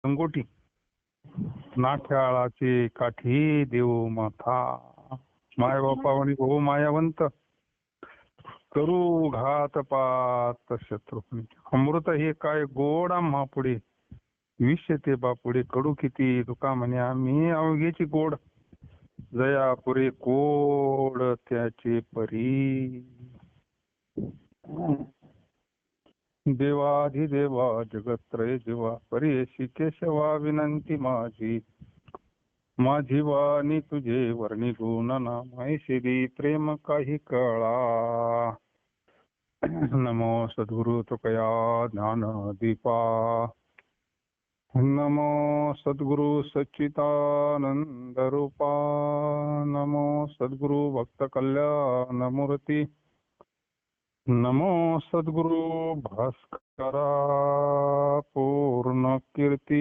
लंगोटी नाठ्याळाची काठी देऊ माथा. माय बापावणी हो मायावंत करू घात पात शत्रुघ्न. अमृत हे काय गोड आम्हा पुढे विष ते बापुढे कडू किती तुका म्हणे आम्ही अवघेची गोड. जया पुरे कोड त्याचे परी. देवाधिदेवा जगत्रय जीवा परेशी केशवा विनंती माझी. माझी वाणी तुझे वर्णी गुण नाम ऐशिरी प्रेम काही कळा. नमो सद्गुरु तुकया ज्ञान दीपा. नमो सद्गुरु सच्चिदानंद रूपा. नमो सद्गुरु भक्त कल्याण मूर्ती. नमो सद्गुरु भास्करा पूर्ण कीर्ती.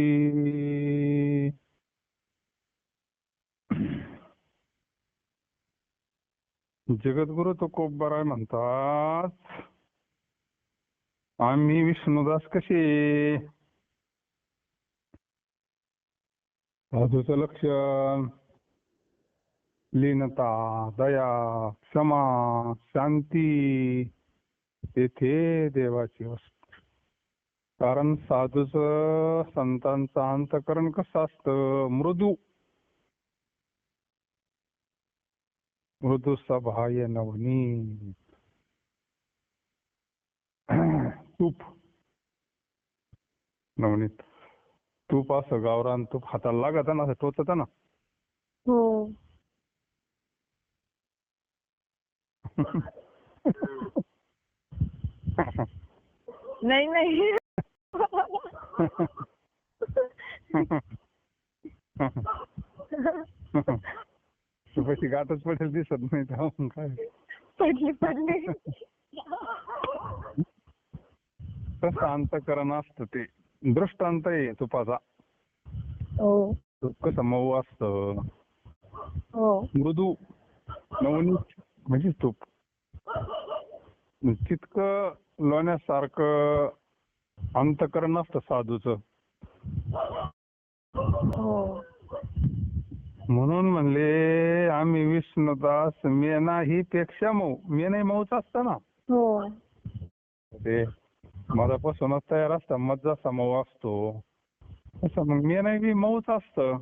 जगद्गुरु तुकोबाराय म्हणतात, आम्ही विष्णुदास कसे. साधूचं लक्षण लीनता, दया, क्षमा, शांती तेथे देवाची वस्ती. कारण साधूचं संतांचं अंतःकरण कसं असतं, मृदू. मृदू सभाय नवनीत. तूप नवनीत तूप असं गावरान तूप हाताला लागत ना, असं टोचत ना. हो. नाही नाही. तुपाची गाठच पडेल दिसत नाही तर काय. पडली. तसं अंतःकरण असतं ते. दृष्टांत आहे तुपाचा. हो तूप कसं मऊ असतं, हो. मृदू. नवनीत म्हणजे तूप. तितकं लोण्यासारखं अंतःकरण असतं साधूचं. हो. म्हणून म्हणले आम्ही विष्णुदास मेना ही पेक्षा मऊ. मेना मऊच असतं ना. हो. ते मधापासूनच तयार असतं. मध जसा मऊ असतो तसं मग मेना बी मऊच असतं.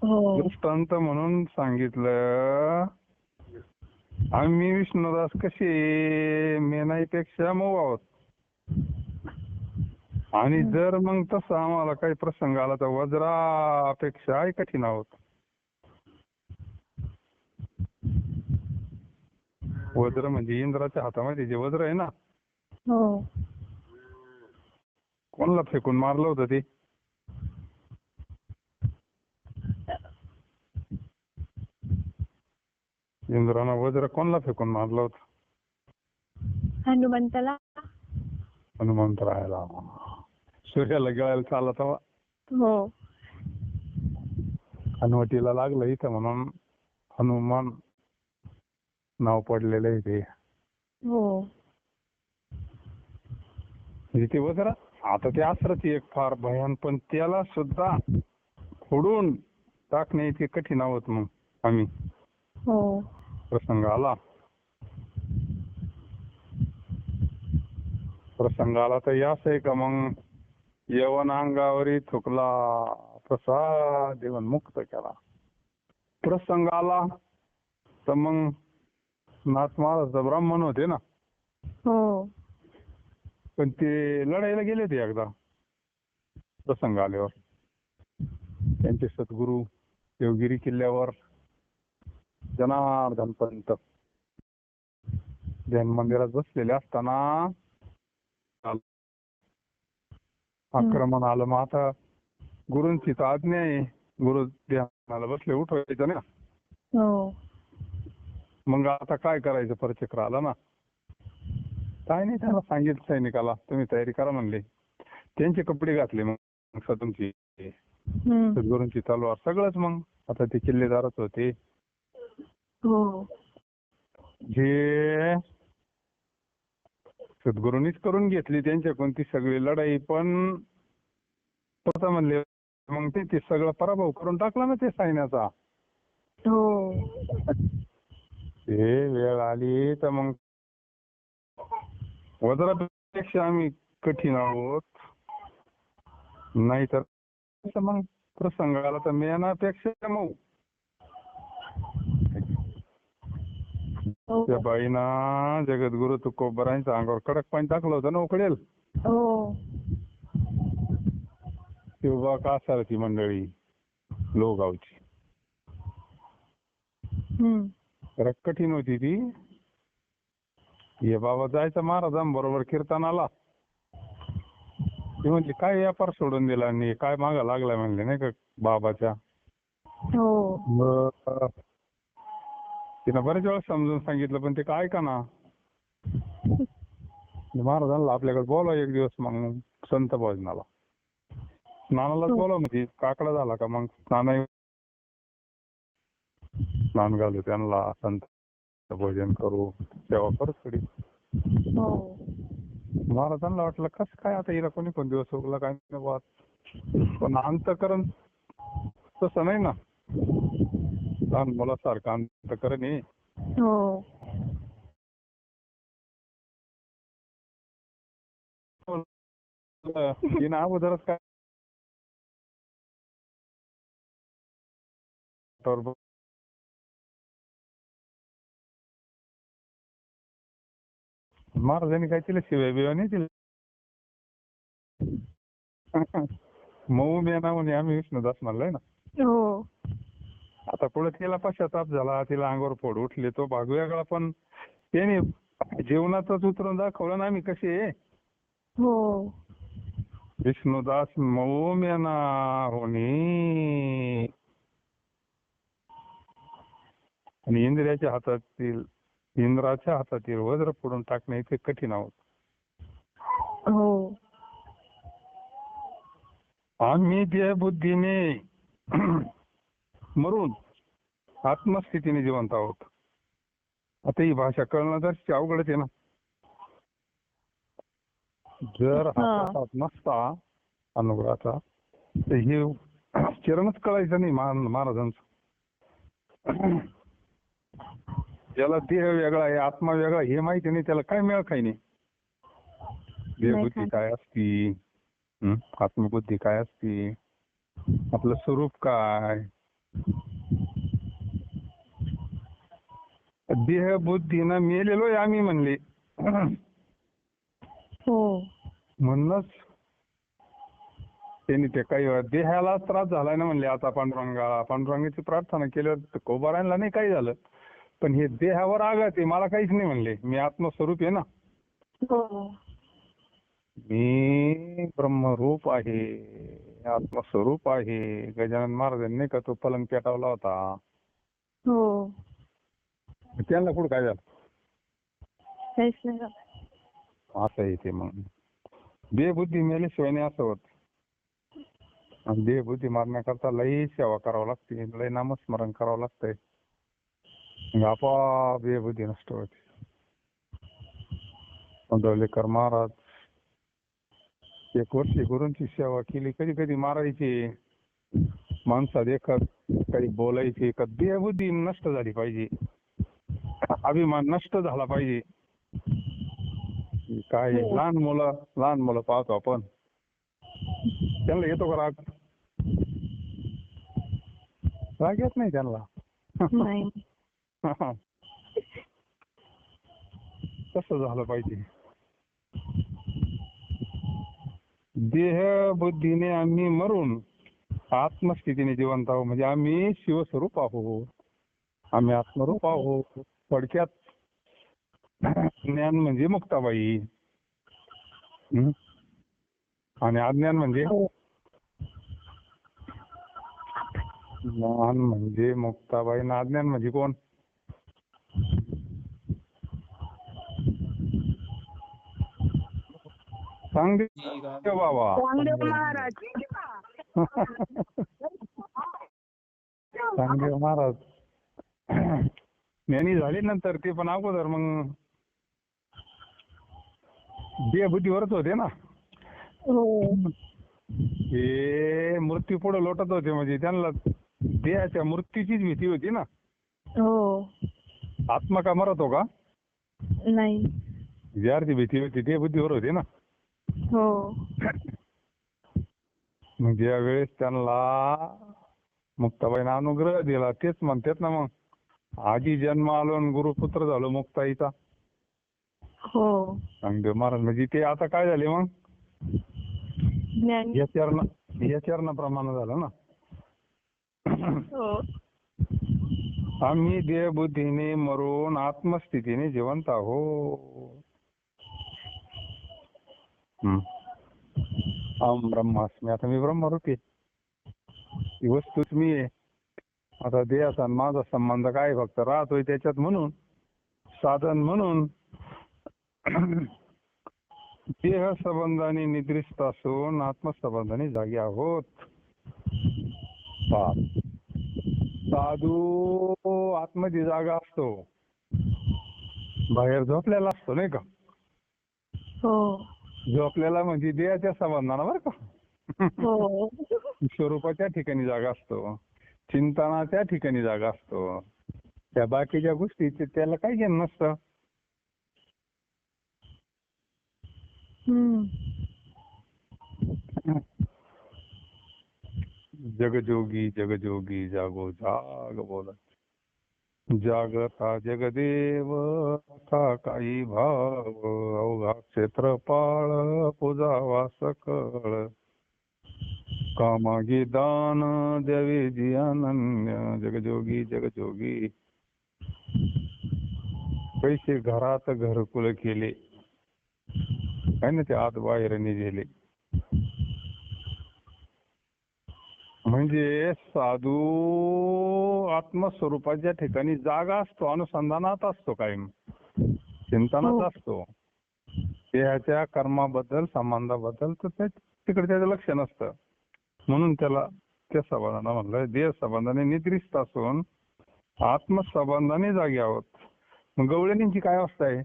हो. दृष्टांत म्हणून सांगितलं, आम्ही विष्णुदास कसे मेनाईपेक्षा मऊ आहोत. आणि जर मग तसं आम्हाला काही प्रसंग आला तर वज्रापेक्षा कठीण आहोत. वज्र म्हणजे इंद्राच्या हातामध्ये जे वज्र आहे ना, हो. कोणाला फेकून मारलं होतं ते. इंद्रानं वज्र कोणाला फेकून मारलं होतं. हनुमंताला. हनुमंतरायाला. सूर्याला गिळायला चालत हवा. हो. हनुवटीला लागलं इथं म्हणून हनुमान नाव पडलेलं आहे ते. हो. म्हणजे ते वज्र आता ते अस्त्रच एक फार भयान, पण त्याला सुद्धा फोडून टाकणे इतके कठीण आहोत मग आम्ही. हो. प्रसंग आला तर यास आहे का मग यवन अंगावरी थुकला प्रसाद देवन मुक्त केला. प्रसंग आला तर मग नाथ महाराज ब्राह्मण होते ना. हो. पण ते लढायला गेले ते एकदा प्रसंग आल्यावर. त्यांचे सद्गुरू देवगिरी किल्ल्यावर जनार्दन पंत ध्यान मंदिरात बसलेले असताना आक्रमण आलं. मग आता गुरूंची तर आज्ञा आहे, गुरु ध्यानाला बसले उठवायचं ना. हो. मग आता काय करायचं, परचक्र आला ना. काय नाही, त्याला सांगितलं सैनिकाला तुम्ही तयारी करा म्हणले. त्यांचे कपडे घातले मग सदुंची सद्गुरूंची तलवार सगळंच. मग आता ते किल्लेदारच होते. हो. जे सद्गुरूंनीच करून घेतली त्यांच्याकडून ती सगळी लढाई. पण स्वतः म्हणले मग ते सगळं पराभव करून टाकला ना ते सैन्याचा. हो ते वेळ आली तर मग वज्रापेक्षा आम्ही कठीण आहोत, नाहीतर मग प्रसंग आला तर मेनापेक्षा मऊ. हो त्या बाईना जगद्गुरु तुकोबरायांच्या अंगावर कडक पाणी टाकलं होतं ना उकडेल. हो तेव्हा का असाल ती मंडळी लोगावची हम्म. जरा कठीण होती ती. ये बाबा जायचं महाराजांबरोबर कीर्तनाला. ती म्हणली काय व्यापार सोडून दिला आणि काय मागा लागलाय म्हणले नाही का बाबाच्या. हो मग तिनं बरेच वेळा समजून सांगितलं पण ते काय का ना. महाराजांना आपल्याकडे बोलवा एक दिवस मग संत भोजनाला. स्नानालाच बोलव म्हणजे काकडा झाला का मग स्नान घालू त्यांना, संत भोजन करू, सेवा करू थोडी. हो महाराजांना वाटलं कसं काय आता हिला कोणी कोण दिवस उगला काय नाही बात. पण अंतकरण तसं नाही ना, लहान मुलासारखं अंतकरण आहे. हो हिनं अगोदरच काय महाराजांनी काय तिला शिवाय बिवा नाही दिलं. मऊ मेना म्हणे आम्ही विष्णुदास म्हणलोय ना. हो आता पुढे तिला पश्चाताप झाला, तिला अंगावर फोड उठले, तो भाग वेगळा. पण त्याने जीवनातच उतरून दाखवलं ना आम्ही कसे आहे. हो विष्णुदास मऊ मेना होणे आणि इंद्राच्या हातातील वज्र फोडून टाकणे इतके कठीण आहोत. हो आम्ही देहबुद्धीने मरून आत्मस्थितीने जिवंत आहोत. आता ही भाषा कळणं तर अवघडच आहे ना. जर हातात नसता अनुग्रहाचा तर हे चरणच कळायचं नाही महाराजांचं. ज्याला देह वेगळा आहे आत्मा वेगळा हे माहिती नाही त्याला काय मिळ काही नाही. देहबुद्धी काय असती, आत्मबुद्धी काय असती, आपलं स्वरूप काय. देहबुद्धीनं मेलेलो आहे आम्ही म्हणले. हो म्हणूनच त्यांनी ते काही देहाला त्रास झालाय ना म्हणले. आता पांडुरंगाची प्रार्थना केल्यावर कोबारायला नाही काही झालं, पण हे देहावर आघात आहे मला काहीच नाही म्हणले. मी आत्मस्वरूप आहे ना, हो मी ब्रह्मरूप आहे, आत्मस्वरूप आहे. गजानन महाराजांनी नाही का तो पलंग पेटावला होता, हो त्यांना कुठं काय झालं काहीच नाही झालं. असं आहे ते. मग देहबुद्धी मेल्याशिवाय नाही असं होत. आणि देहबुद्धी मारण्याकरता लई सेवा करावं लागते, लई नामस्मरण करावं लागतंय. आपोआप देहबुद्धी नष्ट होते. दौलेकर महाराज 1 वर्ष गुरूंची सेवा केली. कधी कधी मारायची माणसात एखाद काही बोलायचे का देहबुद्धी नष्ट झाली पाहिजे, अभिमान नष्ट झाला पाहिजे. काय लहान मुलं पाहतो आपण, त्यांना येतो का राग? राग येत नाही त्यांना. नाही तसं झालं पाहिजे. देह बुद्धीने आम्ही मरून आत्मस्थितीने जिवंत आहोत. म्हणजे आम्ही शिवस्वरूप आहोत, आम्ही आत्मरूप आहोत. थोडक्यात ज्ञान म्हणजे मुक्ताबाई आणि अज्ञान म्हणजे ज्ञान म्हणजे मुक्ताबाई आणि अज्ञान म्हणजे कोण? सांग दे बाबा. चांगदेव महाराज ज्ञानी झाले नंतर ते पण अगोदर मग देहबुद्धीवरच होते ना. हे मृत्यू पुढे लोटत होते, म्हणजे त्यांना देहाच्या मृत्यूचीच भीती होती ना. हो. आत्मा का मरतो का? नाही. ज्याची भीती होती ते बुद्धीवर होती ना. हो. मग ज्या वेळेस त्यांना मुक्ताबाईनं अनुग्रह दिला, तेच म्हणतात ना मग, आधी जन्म आलो आणि गुरुपुत्र झालो मुक्ताईचा. हो. नामदेव महाराज म्हणजे ते आता काय झाले मग, ज्ञान. या चरणाप्रमाणे झालं ना. हो. आम्ही देहबुद्धीने मरून आत्मस्थितीने जिवंत आहो. अहम ब्रह्मास्मी. आता मी ब्रह्मरूपी, ही वस्तूच मी आहे. आता देहाचा आणि माझा संबंध काय, फक्त राहतोय त्याच्यात म्हणून, साधन म्हणून. देह संबंधाने निद्रिस्त असून आत्मसंबंधाने जागी आहोत. साधू आतमध्ये जागा असतो, बाहेर झोपलेला असतो नाही का. हो. झोपलेला म्हणजे देहाच्या संबंधाना बरं का. हो. स्वरूपाच्या ठिकाणी जागा असतो, चिंतनाच्या ठिकाणी जागा असतो. त्या बाकीच्या गोष्टी त्याला काही घेणं नसतं. जगजोगी जगजोगी जागो जाग बोलत, जागता जगदेव था काही भाव, अवघा क्षेत्रपाळ पूजावा सकळ, कामागी दान द्यावे जी अनन्य. जगजोगी जगजोगी. पैसे घरात घरकुल केले, काय ना ते आत बाहेर निघेले. म्हणजे साधू आत्मस्वरूपाच्या ठिकाणी जागा असतो, अनुसंधानात असतो, कायम चिंतनात असतो. देहाच्या कर्माबद्दल संबंधाबद्दल तर तिकडे त्याचं लक्ष नसतं. म्हणून त्याला त्या संबंधानं म्हणलं, देह संबंधाने निद्रिस्त असून आत्मसंबंधाने जागी आहोत. मग गवळणींची काय अवस्था आहे,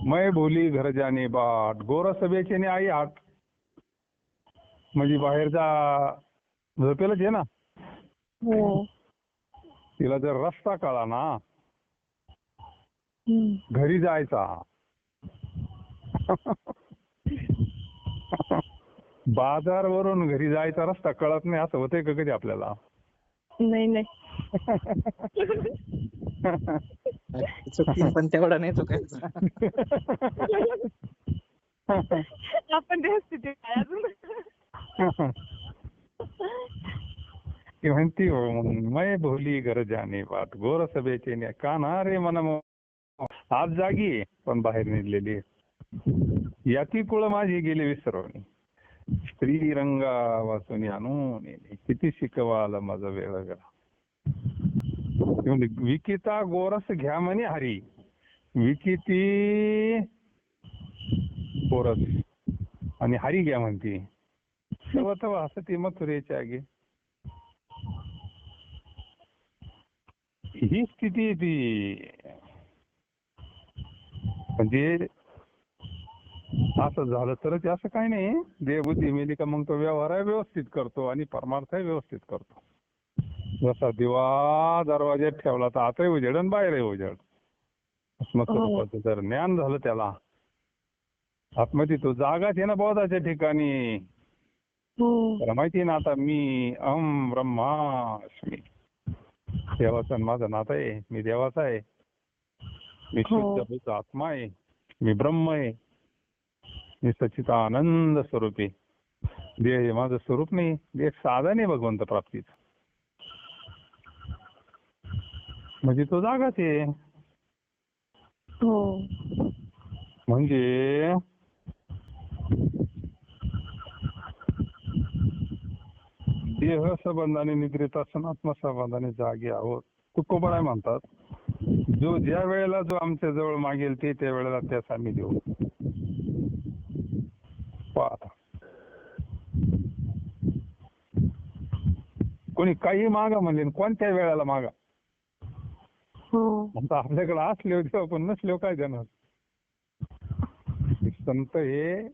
मै भोली घर जाणे बाट, गोरस बेचेने आई हाट. म्हणजे बाहेरचा झोपेलच आहे ना. हो. तिला जर रस्ता कळला ना घरी जायचा, बाजारवरून घरी जायचा रस्ता कळत नाही असं होतंय का कधी आपल्याला? नाही नाही. चुकीन पण तेवढा नाही चुकायचा. आपण त्या स्थितीत आहे अजून. ती म्हणती मै भोली घर जाणे बाट, गोरस बेचेने काना रे मन. आज जागी आहे पण बाहेर निघलेली आहे. याती कुळ माझी गेली विसरवणी, स्त्री रंगा वाचून आणून किती शिकवाल माझा वेळ गेला. विकिता गोरस घ्या म्हणे हरी, विकिती गोरस आणि हरी घ्या म्हणती. तेव्हा तेव्हा हसती मथुरेच्या आगे. ही स्थिती ती म्हणजे असं झालं तरच, असं काही नाही. देहबुद्धी मेली का मग तो व्यवहार व्यवस्थित करतो आणि परमार्थ व्यवस्थित करतो. जसा दिवा दरवाज्यात ठेवला तर आतही उजेड आणि बाहेरही उजेड. आत्मस्वरूपाचं जर ज्ञान झालं त्याला, आतमध्ये तो जागाच आहे ना बोधाच्या ठिकाणी. त्याला माहिती ना आता मी अहम ब्रह्मास्मी, देवाचा माझं नातं आहे, मी देवाचा आहे, मी शुद्ध आत्मा आहे, मी ब्रह्म आहे, मी सच्चिदानंद स्वरूप आहे. देह हे माझं स्वरूप नाही, एक साधन आहे भगवंत प्राप्तीचं. म्हणजे तो जागाच आहे. म्हणजे देह संबंधाने निद्रित असून आत्मसंबंधाने जागे आहोत. तुकोबराय म्हणतात, जो ज्या वेळेला जो आमच्या जवळ मागेल ते त्या वेळेला त्यास आम्ही देऊ. कोणी काही मागा म्हणजे कोणत्या वेळेला मागा. आपल्याकडे असले देव पण नसले काय देणार. संत हे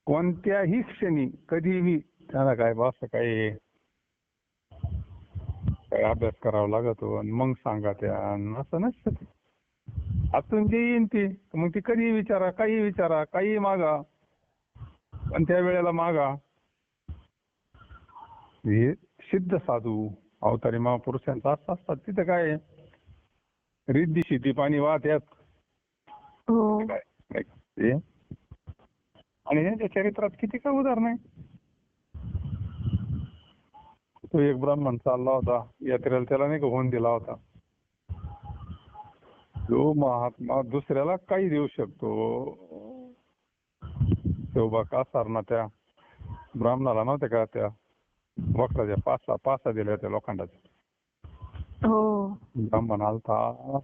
कोणत्याही क्षणी कधीही त्याला काय बा असं काही अभ्यास करावा लागतो आणि मग सांगा त्या असं नसतं ते. आतून जे येईन ते मग ती कधीही विचारा, काही विचारा, काही मागा, पण त्या वेळेला मागा. हे सिद्ध साधू अवतारी महापुरुषांचं असं असतात. तिथं काय रिद्धी सिद्धी पाणी वाहत यात हो. काय नाही का? ते आणि त्यांच्या चरित्रात किती काय उदाहरण आहे. तो एक ब्राह्मण चालला होता यात्रेला, त्याला नाही का होऊन दिला होता. जो महात्मा दुसऱ्याला काही देऊ शकतो, तेव्हा का सारना त्या ब्राह्मणाला नव्हत्या का त्या वक्राच्या पासा दिल्या होत्या लोखंडाच्या. हो. ब्राह्मण आलता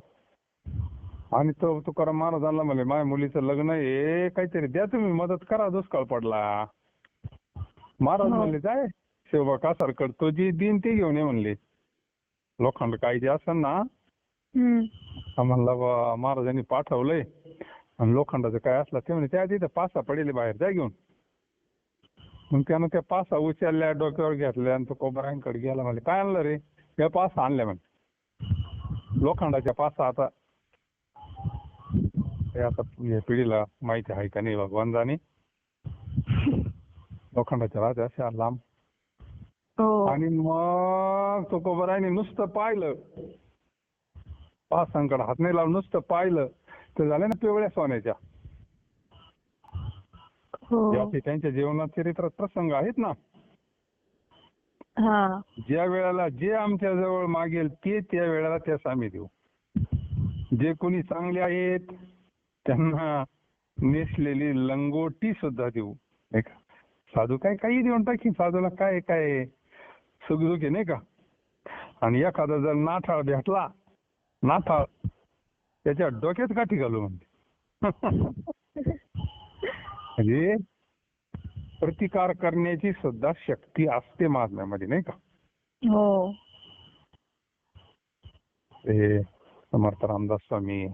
आणि तो तुकाराम महाराजांना म्हणले माझ्या मुलीचं लग्न आहे, काहीतरी द्या तुम्ही मदत करा, दुष्काळ पडला. महाराज म्हणले काय शिवबा कासारकड तो जी दिन ते घेऊन ये म्हणले. लोखंड काही जे असेल ना आम्हाला महाराजांनी पाठवलंय आणि लोखंडाचं काय असलं ते म्हणे त्या तिथं पासा पडेल बाहेर जा घेऊन. मग त्यानं त्या पासा उचलल्या, डोक्यावर घेतल्या आणि तो कोबरांकडे गेला. म्हणजे काय आणलं रे? या पासा आणल्या म्हणजे लोखंडाच्या पासा. आता हे आता या पिढीला माहिती आहे का नाही भगवान जाणे. लोखंडाच्या राहत्या अशा लांब. आणि मग तो कोबराने नुसतं पाहिलं, पासांकडे हात नाही लावून नुसतं पाहिलं तर झाल्या ना पिवळ्या सोन्याच्या. त्यांच्या जीवनात चरित्रात प्रसंग आहेत ना. ज्या वेळेला जे आमच्या जवळ मागेल ते त्या वेळेला त्यास आम्ही देऊ. जे कोणी चांगले आहेत त्यांना नेसलेली लंगोटी सुद्धा देऊ. नाही का? साधू काय काही देऊन टाकी. साधूला काय काय सुखदुःख नाही का. आणि एखादा जर नाठाळ भेटला, नाठाळ त्याच्या डोक्यात काठी घालू म्हणते. म्हणजे प्रतिकार करण्याची सुद्धा शक्ती असते महात्म्यामध्ये नाही का. हो. हे समर्थ रामदास स्वामी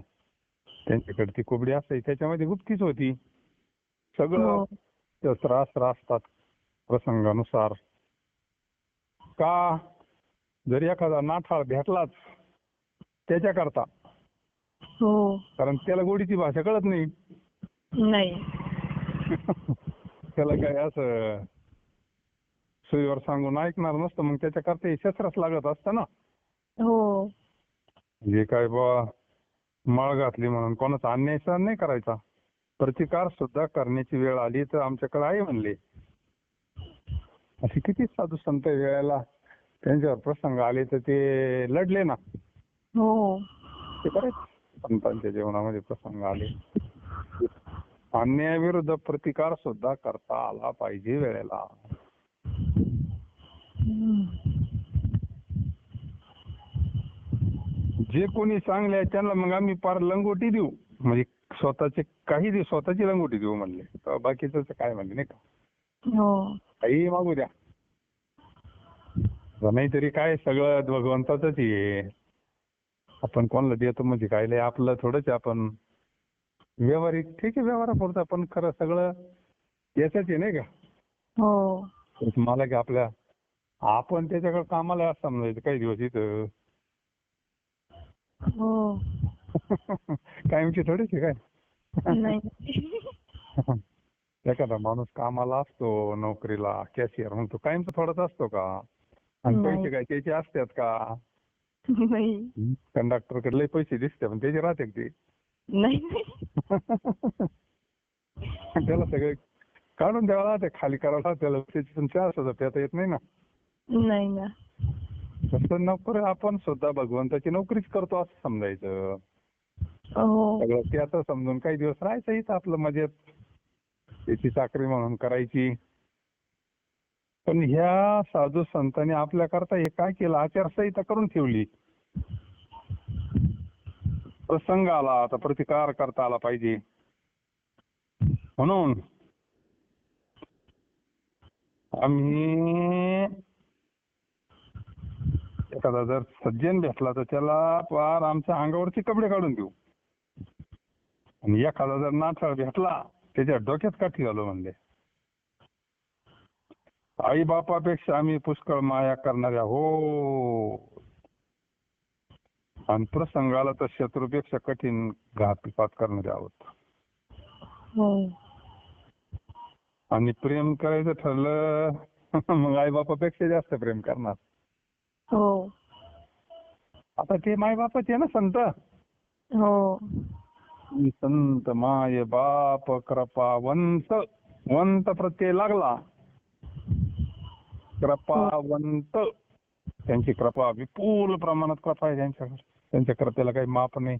त्यांच्याकडे ती कोबडी असायची, त्याच्यामध्ये गुप्तीच होती. सगळं त्रास असतात प्रसंगानुसार. का जरी एखादा नाठाळ भेटलाच त्याच्याकरता, कारण त्याला गोडीची भाषा कळत नाही. त्याला काय असं सुईवर सांगून ऐकणार नसतं. मग त्याच्याकरता शस्त्रच लागत असतं ना. जे काय बा माळ घातली म्हणून कोणाचा अन्याय सहन नाही करायचा. प्रतिकार सुद्धा करण्याची वेळ आली तर आमच्याकडे आहे म्हणले. असे किती साधू संत वेळेला त्यांच्यावर प्रसंग आले तर ते लढले ना. ते बरेच संतांच्या जीवनामध्ये प्रसंग आले. अन्यायाविरुद्ध प्रतिकार सुद्धा करता आला पाहिजे वेळेला. जे कोणी चांगले आहे त्यांना मग आम्ही पार लंगोटी देऊ. म्हणजे स्वतःचे काही देऊ, स्वतःची लंगोटी देऊ म्हणले. बाकीचं काय म्हणले नाही का. काही मागू द्या. नाहीतरी काय सगळं भगवंताच आहे. आपण कोणाला देतो म्हणजे काय लय आपलं थोडंच. आपण व्यवहारिक ठीक आहे, व्यवहारापुरतं आपण खरं सगळं याच आहे नाही का. मला की आपल्या आपण त्याच्याकडे कामाला समजायचं काही दिवस इथं. कायमची थोडीच आहे काय. एखादा माणूस कामाला असतो नोकरीला कॅशियर, मग तो कायमचा थोडाच असतो का. आणि पैसे काय त्याचे असतात का. कंडक्टरकडे लय पैसे दिसते पण त्याचे राहते ते त्याला सगळे काढून द्यावं लागते, खाली करावं लागतं. त्याला त्याची चहा सुद्धा पिता येत नाही ना. तसं नोकरी आपण सुद्धा भगवंताची नोकरीच करतो असं समजायचं. सगळं त्याचं समजून काही दिवस राहायचं इथं आपलं मजेत, त्याची चाकरी म्हणून करायची. पण ह्या साधू संतांनी आपल्या करता हे काय केलं, आचारसंहिता करून ठेवली. प्रसंग आला आता प्रतिकार करता आला पाहिजे म्हणून आम्ही एखादा जर सज्जन भेटला तर त्याला फार आमच्या अंगावरचे कपडे काढून देऊ. आणि एखादा जर नाठाळ भेटला त्याच्या डोक्यात काठी घालू म्हणले. आई बापापेक्षा आम्ही पुष्कळ माया करणाऱ्या हो. आणि प्रसंगाला तर शत्रूपेक्षा कठीण घातपात करणारे आहोत. हो. आणि प्रेम करायचं ठरलं मग आई बापापेक्षा जास्त प्रेम करणार. हो. आता ते माय बापाचे आहे ना संत. हो. संत माय बाप कृपावंत. वंत प्रत्यय लागला. कृपावंत. त्यांची कृपा विपुल प्रमाणात कृपा आहे त्यांच्याकडे. त्यांच्या कृपेला काही माप नाही.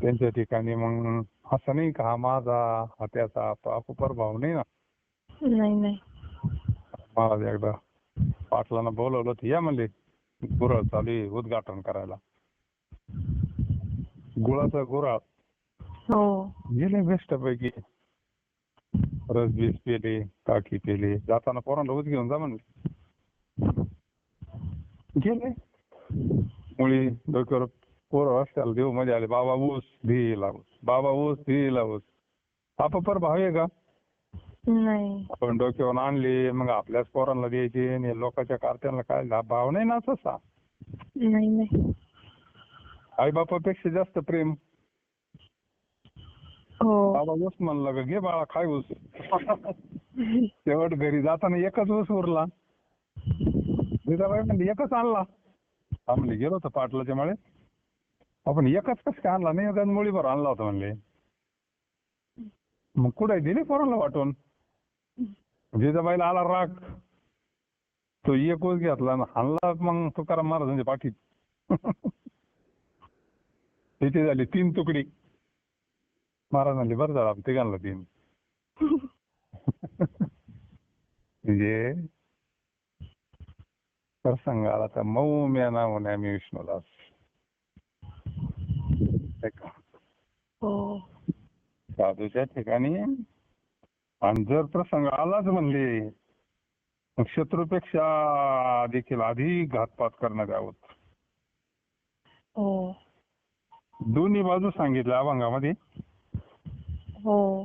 त्यांच्या ठिकाणी मग असं नाही का हा माझा हा त्याचा अपुपर भाव नाही ना. नाही नाही. महाराज एकदा पाटलांना बोलवलं होतं, या म्हणले गुऱ्हाळ चालू आहे उद्घाटन करायला. गुळाचा गुऱ्हाळ. हो. गेले बेस्ट पैकी. रस बीस पेले, काठी पेले. जाताना पोरांना ऊस घेऊन जा म्हणले. गेले. मुली डोक्यावर पोरं रस्त्याला देऊ मध्ये आले. बाबा ऊस भिला ऊस. बाबा ऊस भिला ऊस. अपुपर भाव आहे का? नाही. आपण डोक्यावर आणले मग आपल्याच पोरांना द्यायचे आणि लोकांच्या कारत्यांना काय भाव नाही ना तसा. नाही नाही. आई बापापेक्षा जास्त प्रेम. हो. बाबा ऊस म्हणला का घे बाळा खाय ऊस. शेवट घरी जाताना एकच ऊस उरला. जिजाबाई म्हणली एकच आणला. हा म्हणले गेलो होतो पाटलाच्या मळे. आपण एकच कसं काय आणला नाही एखाद मुळीभर आणला होता म्हणले. मग कुठे दिली पोरांना वाटून. जिजाबाईला आला राग. तो एक ऊस घेतला ना आणला मग तुकाराम महाराजांच्या पाठीत. तिथे झाली 3 तुकडी. महाराज म्हणले बरं झालं तिघांना 3. म्हणजे प्रसंगाला तर मऊ म्या नाव आम्ही विष्णूदास. हो. साधूच्या ठिकाणी आणि जर प्रसंग आलाच म्हणले मग शत्रूपेक्षा देखील अधिक घातपात करणारे आहोत. हो. दोन्ही बाजू सांगितल्या अभंगामध्ये. हो.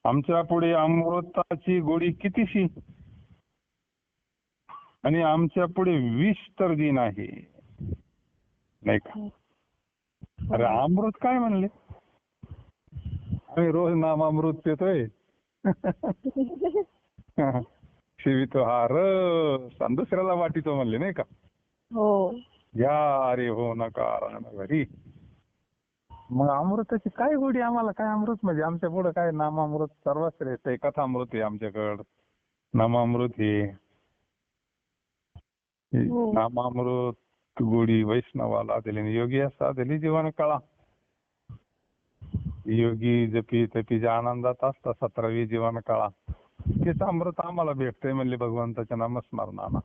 आमच्या पुढे अमृताची गोडी कितीशी आणि आमच्या पुढे विष तर दिन आहे. नाही का? अरे अमृत काय म्हणले. आम्ही रोज नामामृत पितोय. शिवितो हा रस आणि दुसऱ्याला वाटितो म्हणले नाही का. हो. या रे हो नका घरी. मग अमृताची काय गोडी आम्हाला काय अमृत म्हणजे आमच्या पुढे काय नामामृत सर्वात श्रेष्ठ आहे. कथामृत आहे आमच्याकडं. नामामृत हे नामामृत गोडी वैष्णवाला दिली योगी असा दिली जीवन कळा. योगी जपी तपी आनंदात असता 17वी जीवन काळा. तेच अमृत आम्हाला भेटतंय म्हणले भगवंताच्या नामस्मरणाला.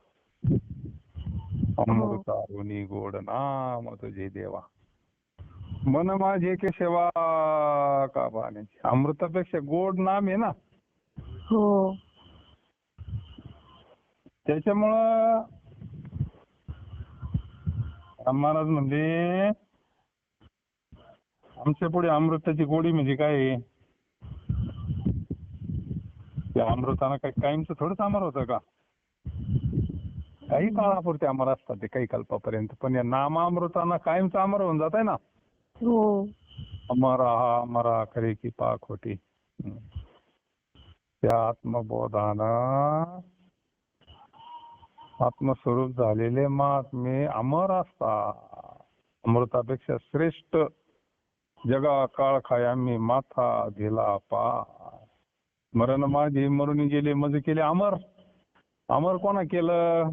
अमृता रुनी गोड नाम तुझे देवा मन माझे केशवा का पाण्याची. अमृतापेक्षा गोड नाम आहे ना. हो. त्याच्यामुळं महाराज म्हणजे आमच्या पुढे अमृताची गोडी म्हणजे काय. त्या अमृतानं काही कायमचं थोडंच अमर होतं का. काही काळापुरते अमर असतात ते काही कल्पापर्यंत. पण या नामामृतानं कायमचं अमर होऊन जात आहे ना. हो. अमरा हा अमरा खरे की पाक होती. त्या आत्मबोधानं आत्मस्वरूप झालेले महात्मे अमर असतात. अमृतापेक्षा श्रेष्ठ जगा काळ खाय आम्ही माथा दिला पा. मरण माझे मरून गेले मज केले अमर. अमर कोणा केलं.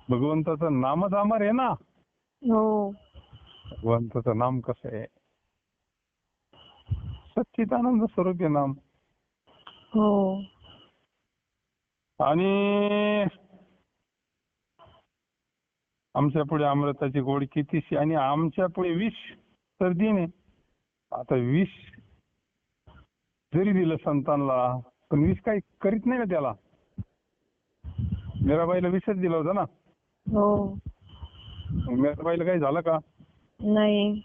भगवंताचं नामच अमर आहे ना. हो. भगवंताचं नाम कसं आहे. सच्चिदानंद स्वरूप आहे नाम. हो. आणि आमच्या पुढे अमृताची गोडी कितीशी आणि आमच्या पुढे विष तर दिन आहे. आता विष जरी दिलं संतांना पण विष काही करीत नाही ना त्याला. मीराबाईला विषच दिलं होतं ना. हो. मीराबाईला काही झालं का. नाही.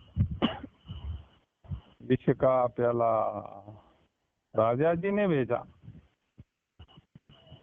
विष का प्याला राजाजीने भेजा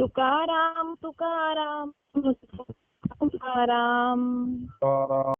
तुकाराम तुकाराम तुकाराम. तुकाराम